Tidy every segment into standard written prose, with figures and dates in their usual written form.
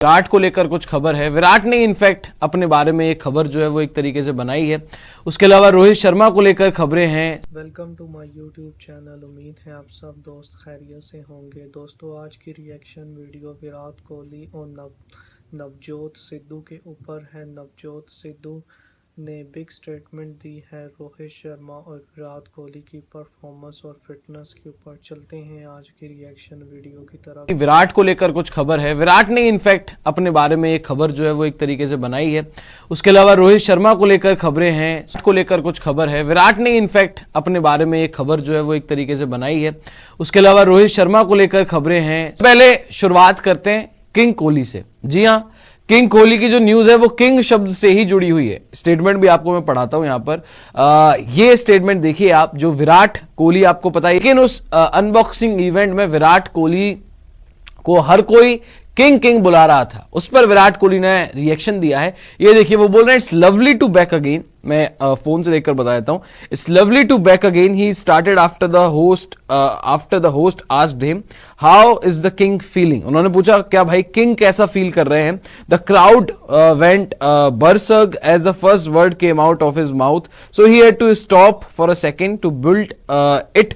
विराट को लेकर कुछ खबर है। विराट ने इनफैक्ट अपने बारे में एक खबर जो है वो एक तरीके से बनाई है। उसके अलावा रोहित शर्मा को लेकर खबरें हैं। Welcome to my YouTube channel. उम्मीद है आप सब दोस्त खैरियत से होंगे। दोस्तों, आज की रिएक्शन वीडियो विराट कोहली और नवजोत सिद्धू के ऊपर है। नवजोत सिद्धू ने बिग स्टेटमेंट दी है रोहित शर्मा और विराट कोहली की परफॉर्मेंस और फिटनेस के ऊपर। चलते हैं आज की रिएक्शन वीडियो की तरफ। विराट को लेकर कुछ खबर है। विराट ने इनफैक्ट अपने बारे में एक खबर जो है वो एक तरीके से बनाई है। उसके अलावा रोहित शर्मा को लेकर खबरें हैं। को लेकर कुछ खबर है। विराट ने इनफैक्ट अपने बारे में एक खबर जो है वो एक तरीके से बनाई है। उसके अलावा रोहित शर्मा को लेकर खबरें हैं। पहले शुरुआत करते हैं किंग कोहली से। जी हाँ, किंग कोहली की जो न्यूज है वो किंग शब्द से ही जुड़ी हुई है। स्टेटमेंट भी आपको मैं पढ़ाता हूं यहां पर। ये स्टेटमेंट देखिए आप, जो विराट कोहली आपको पता है, लेकिन उस अनबॉक्सिंग इवेंट में विराट कोहली को हर कोई किंग किंग बुला रहा था। उस पर विराट कोहली ने रिएक्शन दिया है। ये देखिए, वो बोल रहे हैं it's lovely to back again. मैं फोन से देखकर बता देता हूं। It's lovely to back again. He started after the host asked him how is the king feeling. उन्होंने पूछा क्या भाई किंग कैसा फील कर रहे हैं। The crowd went berserk as the first word came out of his mouth, so he had to stop for a second to build it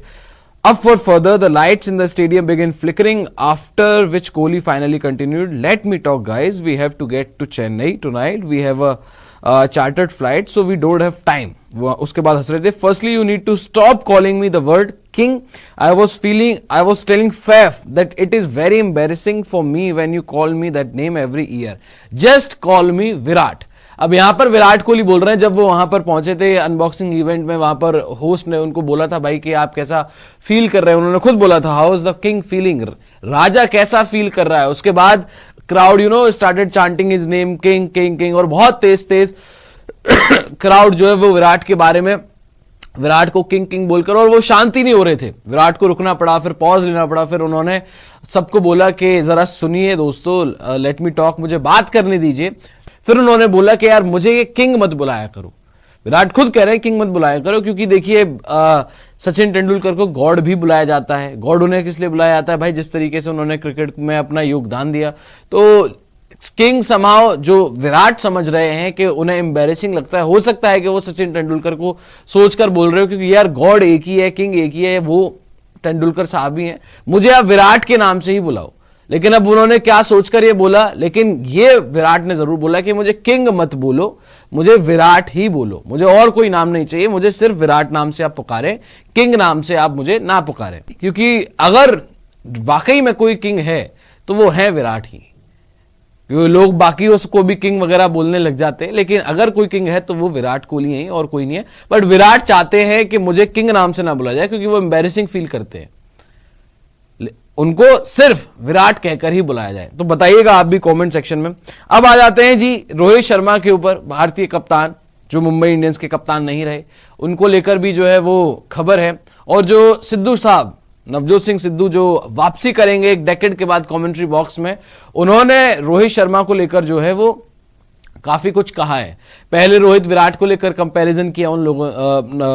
up for further. The lights in the stadium began flickering, after which Kohli finally continued, let me talk guys, we have to get to Chennai tonight, we have a chartered flight, so we don't have time. उसके बाद हंस रहे थे। Firstly you need to stop calling me the word king. I was telling Faf that it is very embarrassing for me when you call me that name every year. Just call me Virat. अब यहां पर विराट कोहली बोल रहे हैं, जब वो वहां पर पहुंचे थे अनबॉक्सिंग इवेंट में, वहां पर होस्ट ने उनको बोला था भाई कि आप कैसा फील कर रहे हैं। उन्होंने खुद बोला था how is the king feeling, राजा कैसा फील कर रहा है। उसके बाद crowd started chanting his name king king king, और बहुत तेज तेज क्राउड जो है वो विराट के बारे में, विराट को किंग किंग बोलकर, और वो शांति नहीं हो रहे थे। विराट को रुकना पड़ा, फिर पॉज लेना पड़ा, फिर उन्होंने सबको बोला कि जरा सुनिए दोस्तों, लेट मी टॉक, मुझे बात करने दीजिए। फिर उन्होंने बोला कि यार मुझे ये किंग मत बुलाया करो। विराट खुद कह रहे हैं किंग मत बुलाया करो, क्योंकि देखिए सचिन तेंदुलकर को गॉड भी बुलाया जाता है। गॉड उन्हें किस लिए बुलाया जाता है भाई, जिस तरीके से उन्होंने क्रिकेट में अपना योगदान दिया। तो किंग समाव जो विराट समझ रहे हैं कि उन्हें एम्बैरेसिंग लगता है। हो सकता है कि वो सचिन तेंदुलकर को सोचकर बोल रहे हो, क्योंकि यार गॉड एक ही है, किंग एक ही है, वो तेंदुलकर साहब ही है, मुझे आप विराट के नाम से ही बुलाओ। लेकिन अब उन्होंने क्या सोचकर ये बोला, लेकिन ये विराट ने जरूर बोला कि मुझे किंग मत बोलो, मुझे विराट ही बोलो, मुझे और कोई नाम नहीं चाहिए, मुझे सिर्फ विराट नाम से आप पुकारें, किंग नाम से आप मुझे ना पुकारें। क्योंकि अगर वाकई में कोई किंग है तो वो है विराट ही। क्योंकि लोग बाकी उसको भी किंग वगैरह बोलने लग जाते हैं, लेकिन अगर कोई किंग है तो वो विराट कोहली है और कोई नहीं है। बट विराट चाहते हैं कि मुझे किंग नाम से ना बुला जाए, क्योंकि वो एम्बैरेसिंग फील करते हैं, उनको सिर्फ विराट कहकर ही बुलाया जाए। तो बताइएगा आप भी कमेंट सेक्शन में। अब आ जाते हैं जी रोहित शर्मा के ऊपर। भारतीय कप्तान जो मुंबई इंडियंस के कप्तान नहीं रहे, उनको लेकर भी जो है वो खबर है। और जो सिद्धू साहब, नवजोत सिंह सिद्धू, जो वापसी करेंगे एक डेकेड के बाद कमेंट्री बॉक्स में, उन्होंने रोहित शर्मा को लेकर जो है वो काफी कुछ कहा है। पहले रोहित विराट को लेकर कंपैरिजन किया उन लोगों,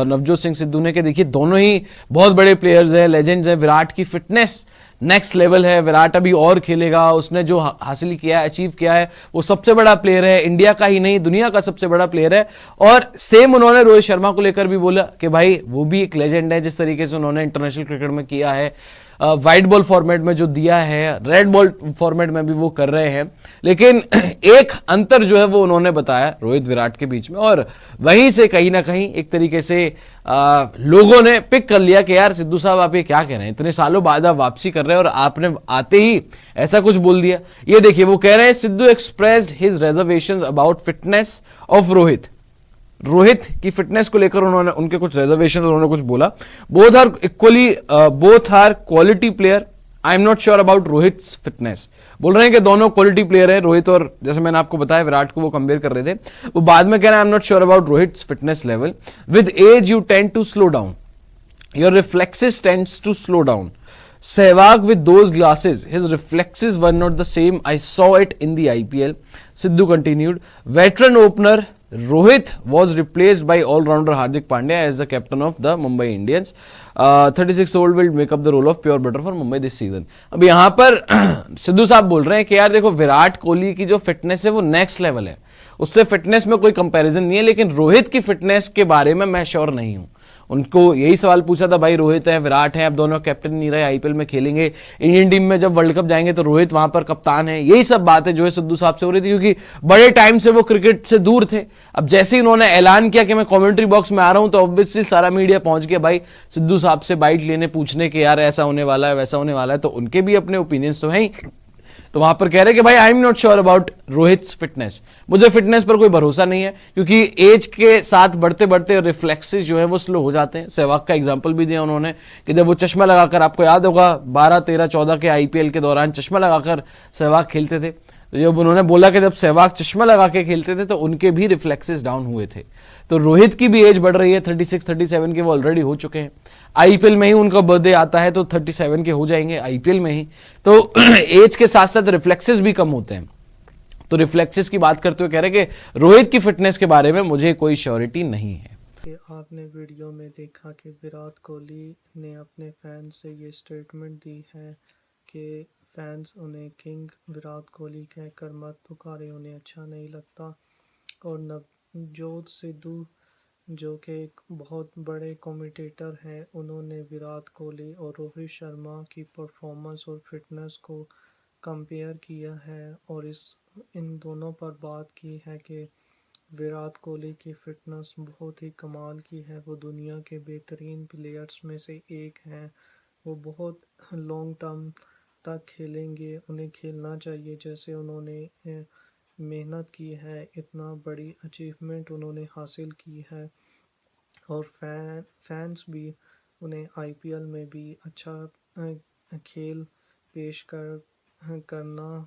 नवजोत सिंह सिद्धू ने, कि देखिए दोनों ही बहुत बड़े प्लेयर्स हैं, लेजेंड्स हैं। विराट की फिटनेस नेक्स्ट लेवल है, विराट अभी और खेलेगा, उसने जो हासिल किया है, अचीव किया है, वो सबसे बड़ा प्लेयर है, इंडिया का ही नहीं दुनिया का सबसे बड़ा प्लेयर है। और सेम उन्होंने रोहित शर्मा को लेकर भी बोला कि भाई वो भी एक लेजेंड है, जिस तरीके से उन्होंने इंटरनेशनल क्रिकेट में किया है, व्हाइट बॉल फॉर्मेट में जो दिया है, रेड बॉल फॉर्मेट में भी वो कर रहे हैं। लेकिन एक अंतर जो है वो उन्होंने बताया रोहित विराट के बीच में, और वहीं से कहीं ना कहीं एक तरीके से लोगों ने पिक कर लिया कि यार सिद्धू साहब आप ये क्या कह रहे हैं, इतने सालों बाद आप वापसी कर रहे हैं और आपने आते ही ऐसा कुछ बोल दिया। ये देखिए वो कह रहे हैं Sidhu expressed his reservations about fitness of Rohit की फिटनेस को लेकर उन्होंने उनके कुछ रिजर्वेशन, उन्होंने कुछ बोला। Both are quality player, I am not sure about Rohit fitness. बोल रहे हैं कि दोनों क्वालिटी प्लेयर हैं, रोहित और जैसे मैंने आपको बताया विराट को वो कंपेयर कर रहे थे। वो बाद में कह रहे हैं I am not sure about Rohit fitness level, with age you tend to slow down, your reflexes tends to slow down. Sehwag with those glasses, his reflexes were not the same. I saw it in the IPL. Sidhu continued. Veteran opener Rohit was replaced by all-rounder Hardik Pandya as the captain of the Mumbai Indians. 36-old will make up the role of pure batter for Mumbai this season. अब यहाँ पर सिद्धू साहब बोल रहे हैं कि यार देखो विराट कोहली की जो फिटनेस है वो नेक्स्ट लेवल है, उससे फिटनेस में कोई कंपैरिजन नहीं है, लेकिन रोहित की फिटनेस के बारे में मैं श्योर नहीं हूं। उनको यही सवाल पूछा था, भाई रोहित है विराट है, अब दोनों कैप्टन नहीं रहे, आईपीएल में खेलेंगे, इंडियन टीम में जब वर्ल्ड कप जाएंगे तो रोहित वहां पर कप्तान है, यही सब बातें जो है सिद्धू साहब से हो रही थी, क्योंकि बड़े टाइम से वो क्रिकेट से दूर थे। अब जैसे ही उन्होंने ऐलान किया कि मैं कमेंट्री बॉक्स में आ रहा हूं, तो ऑब्वियसली सारा मीडिया पहुंच गया भाई सिद्धू साहब से बाइट लेने, पूछने के यार ऐसा होने वाला है वैसा होने वाला है, तो उनके भी अपने ओपिनियंस तो हैं। तो वहां पर कह रहे कि भाई आई am not sure about Rohit fitness, मुझे फिटनेस पर कोई भरोसा नहीं है, क्योंकि एज के साथ बढ़ते बढ़ते रिफ्लेक्सेस जो है वो स्लो हो जाते हैं। सहवाग का एग्जांपल भी दिया उन्होंने कि जब वो चश्मा लगाकर, आपको याद होगा 12, 13, 14 के आईपीएल के दौरान चश्मा लगाकर सहवाग खेलते थे, तो जब उन्होंने बोला कि जब सहवाग चश्मा लगा के खेलते थे तो उनके भी रिफ्लेक्सेस डाउन हुए थे। तो रोहित की भी एज बढ़ रही है, 36, 37 के वो ऑलरेडी हो चुके हैं, आईपीएल में ही उनका बर्थडे आता है तो 37 के हो जाएंगे आईपीएल में ही, तो एज के साथ साथ रिफ्लेक्सेस भी कम होते हैं। तो रिफ्लेक्सेस की बात करते हुए कह रहे कि रोहित की फिटनेस के बारे में मुझे कोई श्योरिटी नहीं है। कि आपने वीडियो में देखा कि विराट कोहली ने अपने फैंस से ये स्टेटमेंट दी है कि फैंस उन्हें किंग विराट कोहली कहकर मत पुकारे, उन्हें अच्छा नहीं लगता। और नवजोत सिद्धू जो कि एक बहुत बड़े कमेंटेटर हैं, उन्होंने विराट कोहली और रोहित शर्मा की परफॉर्मेंस और फिटनेस को कंपेयर किया है और इन दोनों पर बात की है कि विराट कोहली की फिटनेस बहुत ही कमाल की है, वो दुनिया के बेहतरीन प्लेयर्स में से एक हैं, वो बहुत लॉन्ग टर्म तक खेलेंगे, उन्हें खेलना चाहिए जैसे उन्होंने मेहनत की है, इतना बड़ी अचीवमेंट उन्होंने हासिल की है। और फैंस भी उन्हें आईपीएल में भी अच्छा खेल पेश करना